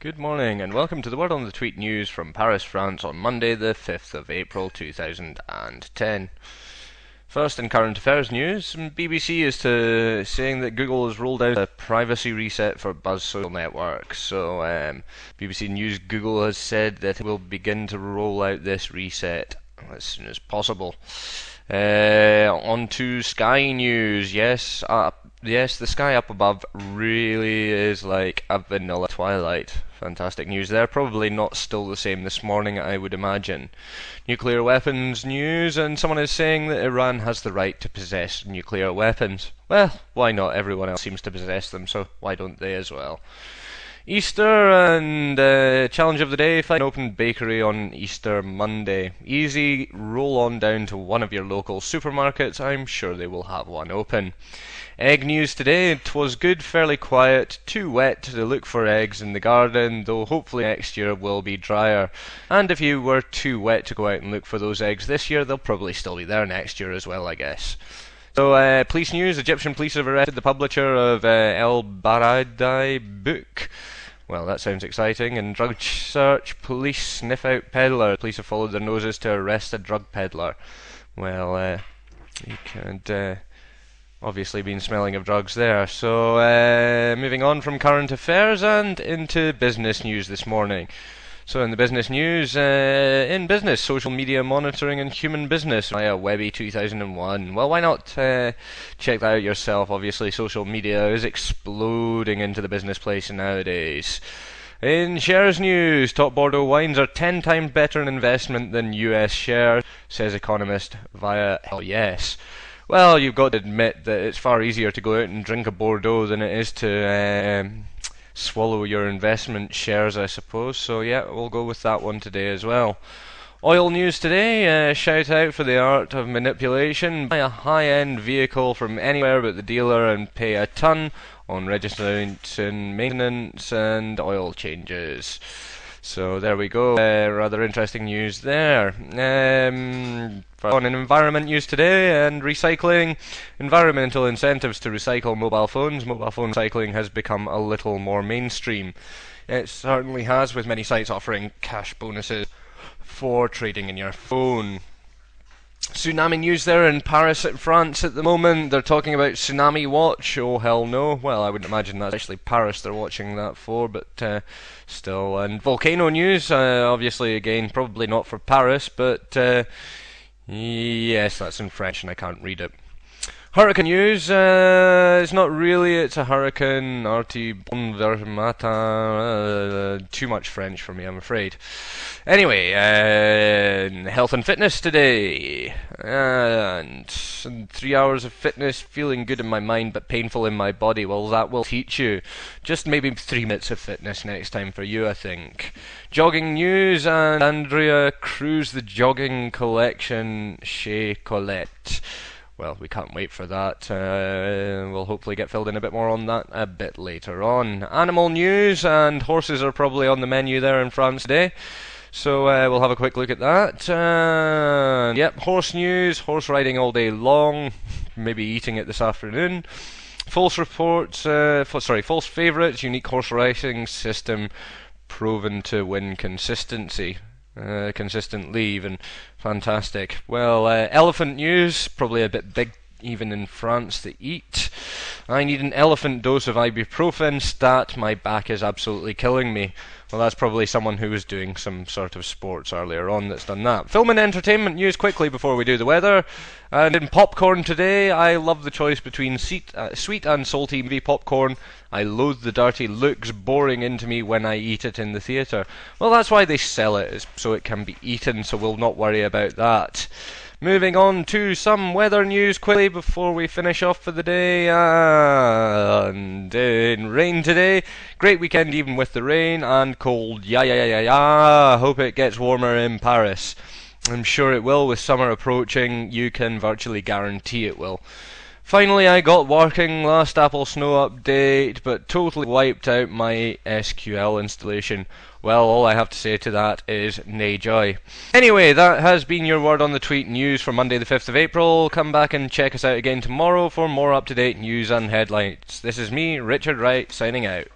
Good morning and welcome to the Word on the Tweet news from Paris, France on Monday the 5th of April 2010. First in current affairs news, BBC is saying that Google has rolled out a privacy reset for Buzz social networks. So BBC News Google has said that it will begin to roll out this reset as soon as possible. On to Sky News. Yes, the sky up above really is like a vanilla twilight. Fantastic news there. Probably not still the same this morning, I would imagine. Nuclear weapons news, and someone is saying that Iran has the right to possess nuclear weapons. Well, why not? Everyone else seems to possess them, so why don't they as well? Easter and challenge of the day, find an open bakery on Easter Monday. Easy, roll on down to one of your local supermarkets, I'm sure they will have one open. Egg news today, it was good, fairly quiet, too wet to look for eggs in the garden, though hopefully next year will be drier. And if you were too wet to go out and look for those eggs this year, they'll probably still be there next year as well, I guess. So, police news, Egyptian police have arrested the publisher of El Baradei book. Well, that sounds exciting. And drug search, police sniff out peddler. Police have followed their noses to arrest a drug peddler. Well, you could obviously been smelling of drugs there. So, moving on from current affairs and into business news this morning. So in the business news, in business, social media monitoring and human business via Webby 2001. Well, why not check that out yourself? Obviously, social media is exploding into the business place nowadays. In shares news, top Bordeaux wines are 10 times better in investment than US shares, says economist via Hell Yes. Well, you've got to admit that it's far easier to go out and drink a Bordeaux than it is to swallow your investment shares, I suppose. So yeah, we'll go with that one today as well. Oil news today, shout out for the art of manipulation. Buy a high-end vehicle from anywhere but the dealer and pay a ton on registration, maintenance and oil changes. So there we go, rather interesting news there. On environment news today and recycling, environmental incentives to recycle mobile phones. Mobile phone recycling has become a little more mainstream. It certainly has, with many sites offering cash bonuses for trading in your phone. Tsunami news there in Paris, France at the moment. They're talking about Tsunami Watch. Oh, hell no. Well, I wouldn't imagine that's actually Paris they're watching that for, but still. And volcano news, obviously, again, probably not for Paris, but yes, that's in French and I can't read it. Hurricane news, it's not really, it's a hurricane, arti bon vermata, too much French for me, I'm afraid. Anyway, health and fitness today, and 3 hours of fitness, feeling good in my mind but painful in my body. Well, that will teach you. Just maybe 3 minutes of fitness next time for you, I think. Jogging news, and Andrea Cruz, the jogging collection chez Colette. Well, we can't wait for that. We'll hopefully get filled in a bit more on that a bit later on. Animal news, and horses are probably on the menu there in France today. So we'll have a quick look at that. Yep, horse news, horse riding all day long, maybe eating it this afternoon. False reports, false favourites, unique horse racing system proven to win consistency. Consistently even. Fantastic. Well, elephant news, probably a bit big even in France to eat. I need an elephant dose of ibuprofen stat, my back is absolutely killing me. Well, that's probably someone who was doing some sort of sports earlier on that's done that. Film and entertainment news quickly before we do the weather. And in popcorn today, I love the choice between sweet and salty movie popcorn. I loathe the dirty looks boring into me when I eat it in the theatre. Well, that's why they sell it, so it can be eaten, so we'll not worry about that. Moving on to some weather news quickly before we finish off for the day. And in rain today. Great weekend even with the rain, and cold. Yeah. Hope it gets warmer in Paris. I'm sure it will. With summer approaching, you can virtually guarantee it will. Finally, I got working last Apple Snow update, but totally wiped out my SQL installation. Well, all I have to say to that is nay joy. Anyway, that has been your Word on the Tweet news for Monday the 5th of April. Come back and check us out again tomorrow for more up-to-date news and headlines. This is me, Richard Wright, signing out.